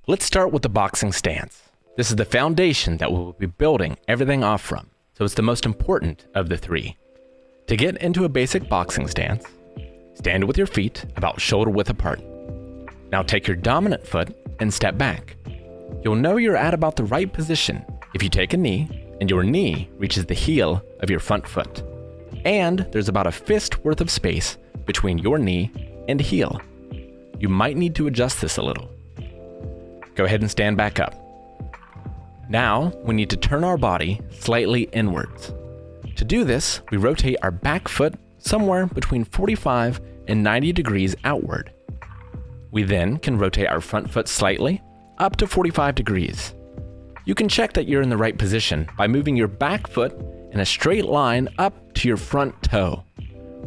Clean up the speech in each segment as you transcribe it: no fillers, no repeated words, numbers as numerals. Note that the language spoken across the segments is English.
Let's start with the boxing stance. This is the foundation that we will be building everything off from, so it's the most important of the three. To get into a basic boxing stance, stand with your feet about shoulder width apart. Now take your dominant foot and step back. You'll know you're at about the right position if you take a knee and your knee reaches the heel of your front foot. And there's about a fist worth of space between your knee and heel. You might need to adjust this a little. Go ahead and stand back up. Now we need to turn our body slightly inwards. To do this, we rotate our back foot somewhere between 45 and 90 degrees outward. We then can rotate our front foot slightly up to 45 degrees. You can check that you're in the right position by moving your back foot in a straight line up to your front toe.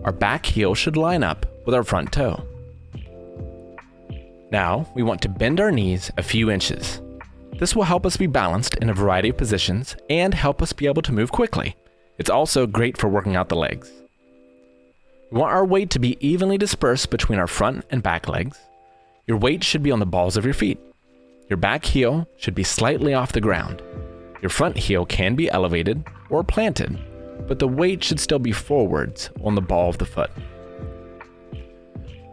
Our back heel should line up with our front toe. Now we want to bend our knees a few inches. This will help us be balanced in a variety of positions and help us be able to move quickly. It's also great for working out the legs. We want our weight to be evenly dispersed between our front and back legs. Your weight should be on the balls of your feet. Your back heel should be slightly off the ground. Your front heel can be elevated or planted, but the weight should still be forwards on the ball of the foot.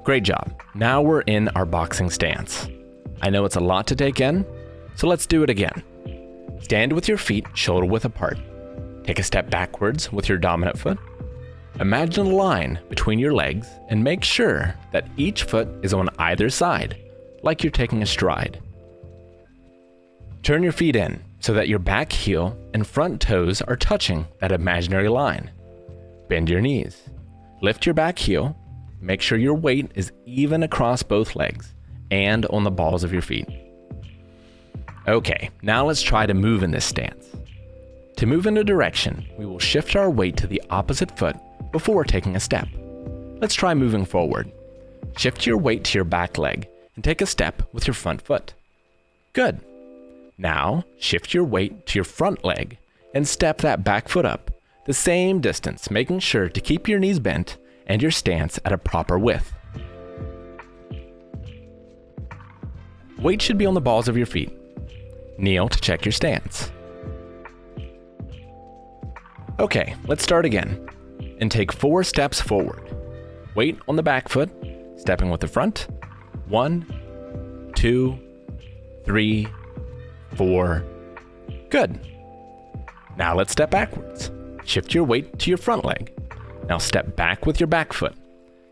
Great job. Now we're in our boxing stance. I know it's a lot to take in, so let's do it again. Stand with your feet shoulder width apart. Take a step backwards with your dominant foot. Imagine a line between your legs and make sure that each foot is on either side, like you're taking a stride. Turn your feet in so that your back heel and front toes are touching that imaginary line. Bend your knees. Lift your back heel. Make sure your weight is even across both legs and on the balls of your feet. Okay, now let's try to move in this stance. To move in a direction, we will shift our weight to the opposite foot before taking a step. Let's try moving forward. Shift your weight to your back leg and take a step with your front foot. Good. Now, shift your weight to your front leg and step that back foot up the same distance, making sure to keep your knees bent and your stance at a proper width. Weight should be on the balls of your feet. Kneel to check your stance. Okay, let's start again and take 4 steps forward. Weight on the back foot, stepping with the front. 1, 2, 3, 4. Good. Now let's step backwards. Shift your weight to your front leg. Now step back with your back foot.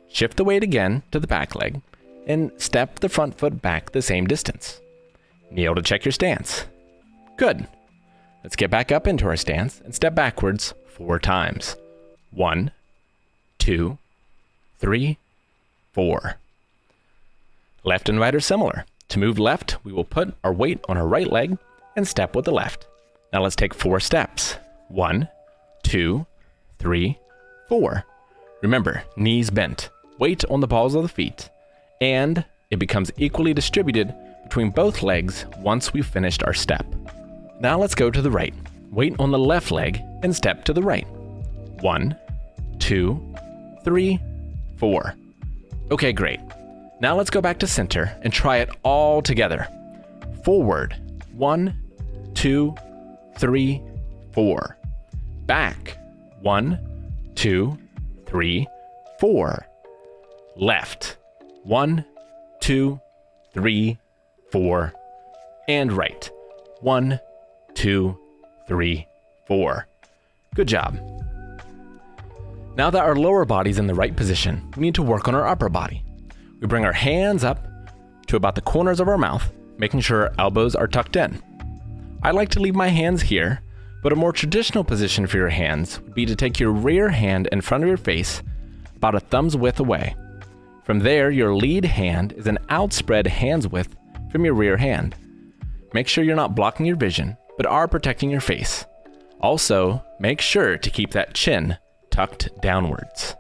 Shift the weight again to the back leg and step the front foot back the same distance. Kneel to check your stance. Good. Let's get back up into our stance and step backwards 4 times. 1, 2, 3, 4. Left and right are similar. To move left, we will put our weight on our right leg and step with the left. Now let's take 4 steps. 1, 2, 3, 4. Remember, knees bent, weight on the balls of the feet, and it becomes equally distributed between both legs once we've finished our step. Now let's go to the right. Weight on the left leg and step to the right. 1, 2, 3, 4. Okay, great. Now let's go back to center and try it all together. Forward. 1, 2, 3, 4. Back. 1, 2, 3, 4. Left. 1, 2, 3, 4. And right. 1, 2, 3, 4. Good job. Now that our lower body's in the right position, we need to work on our upper body. We bring our hands up to about the corners of our mouth, making sure our elbows are tucked in. I like to leave my hands here, but a more traditional position for your hands would be to take your rear hand in front of your face about a thumb's width away. From there, your lead hand is an outspread hand's width from your rear hand. Make sure you're not blocking your vision, but are protecting your face. Also, make sure to keep that chin tucked downwards.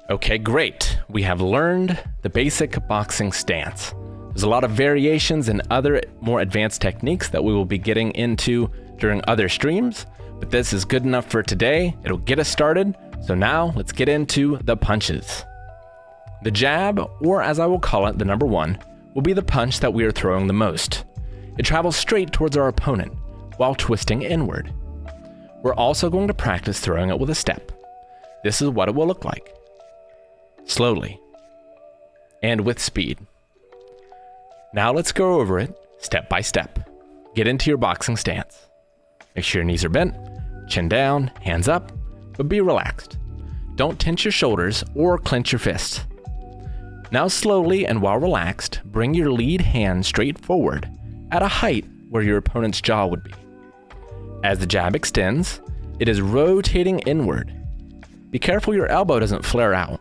Okay, great. We have learned the basic boxing stance. There's a lot of variations and other more advanced techniques that we will be getting into during other streams, but this is good enough for today. It'll get us started. So now let's get into the punches. The jab, or as I will call it, the number 1, will be the punch that we are throwing the most. It travels straight towards our opponent while twisting inward. We're also going to practice throwing it with a step. This is what it will look like. Slowly. And with speed. Now let's go over it step by step. Get into your boxing stance. Make sure your knees are bent, chin down, hands up, but be relaxed. Don't tense your shoulders or clench your fists. Now slowly and while relaxed, bring your lead hand straight forward at a height where your opponent's jaw would be. As the jab extends, it is rotating inward. Be careful your elbow doesn't flare out.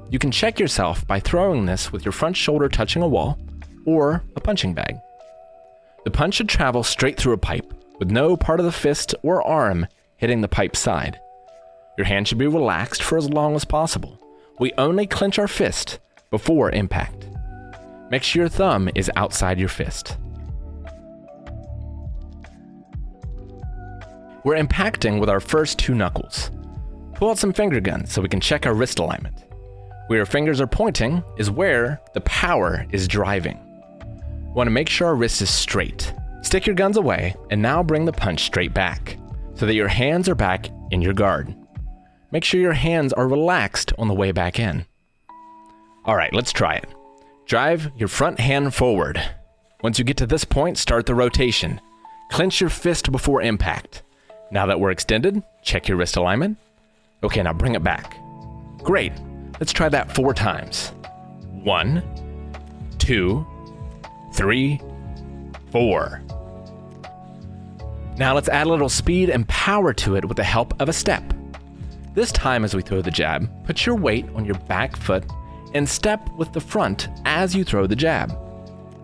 You can check yourself by throwing this with your front shoulder touching a wall or a punching bag. The punch should travel straight through a pipe with no part of the fist or arm hitting the pipe side. Your hand should be relaxed for as long as possible. We only clench our fist before impact. Make sure your thumb is outside your fist. We're impacting with our first two knuckles. Pull out some finger guns so we can check our wrist alignment. Where your fingers are pointing is where the power is driving. We want to make sure our wrist is straight. Stick your guns away and now bring the punch straight back so that your hands are back in your guard. Make sure your hands are relaxed on the way back in. Alright, let's try it. Drive your front hand forward. Once you get to this point, start the rotation. Clench your fist before impact. Now that we're extended, check your wrist alignment. Okay, now bring it back. Great. Let's try that 4 times. 1, 2, 3, 4. Now let's add a little speed and power to it with the help of a step. This time as we throw the jab, put your weight on your back foot and step with the front as you throw the jab.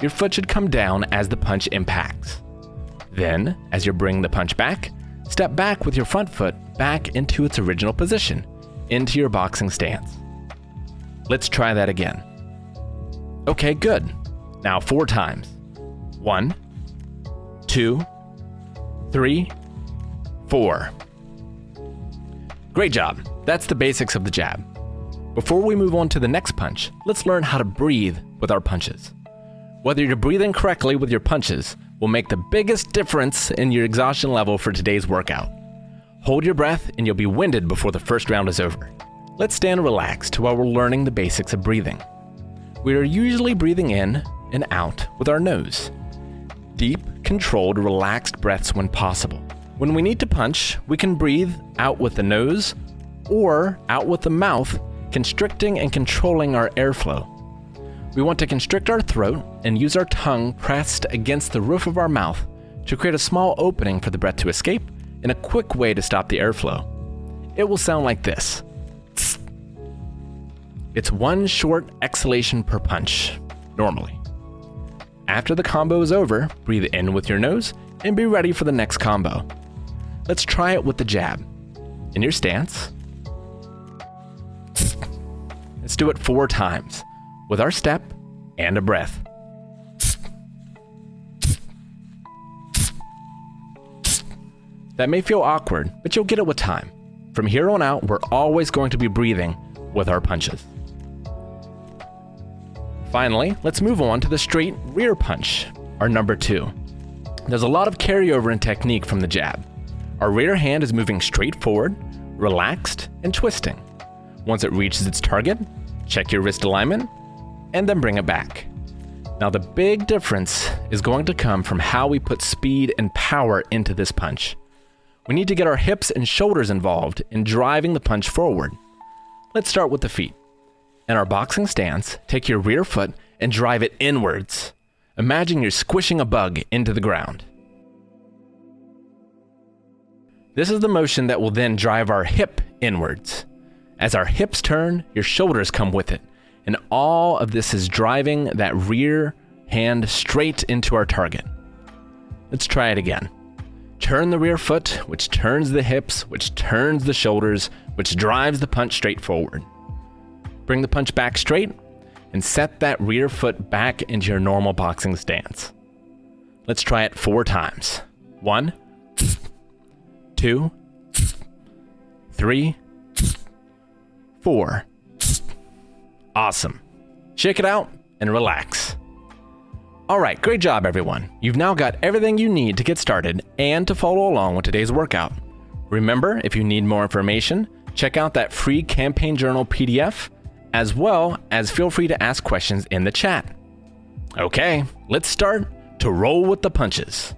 Your foot should come down as the punch impacts. Then, as you bring the punch back, step back with your front foot back into its original position, into your boxing stance. Let's try that again. Okay, good. Now 4 times. 1, 2, 3, 4. Great job. That's the basics of the jab. Before we move on to the next punch, let's learn how to breathe with our punches. Whether you're breathing correctly with your punches will make the biggest difference in your exhaustion level for today's workout. Hold your breath and you'll be winded before the first round is over. Let's stand relaxed while we're learning the basics of breathing. We are usually breathing in and out with our nose. Deep, controlled, relaxed breaths when possible. When we need to punch, we can breathe out with the nose or out with the mouth, constricting and controlling our airflow. We want to constrict our throat and use our tongue pressed against the roof of our mouth to create a small opening for the breath to escape and a quick way to stop the airflow. It will sound like this. It's 1 short exhalation per punch, normally. After the combo is over, breathe in with your nose and be ready for the next combo. Let's try it with the jab. In your stance. Let's do it 4 times with our step and a breath. That may feel awkward, but you'll get it with time. From here on out, we're always going to be breathing with our punches. Finally, let's move on to the straight rear punch, our number 2. There's a lot of carryover in technique from the jab. Our rear hand is moving straight forward, relaxed, and twisting. Once it reaches its target, check your wrist alignment, and then bring it back. Now the big difference is going to come from how we put speed and power into this punch. We need to get our hips and shoulders involved in driving the punch forward. Let's start with the feet. In our boxing stance, take your rear foot and drive it inwards. Imagine you're squishing a bug into the ground. This is the motion that will then drive our hip inwards. As our hips turn, your shoulders come with it, and all of this is driving that rear hand straight into our target. Let's try it again. Turn the rear foot, which turns the hips, which turns the shoulders, which drives the punch straight forward. Bring the punch back straight and set that rear foot back into your normal boxing stance. Let's try it 4 times. 1, 2, 3, 4. Awesome. Shake it out and relax. Alright, great job everyone. You've now got everything you need to get started and to follow along with today's workout. Remember, if you need more information, check out that free campaign journal PDF, as well as feel free to ask questions in the chat. Okay, let's start to roll with the punches.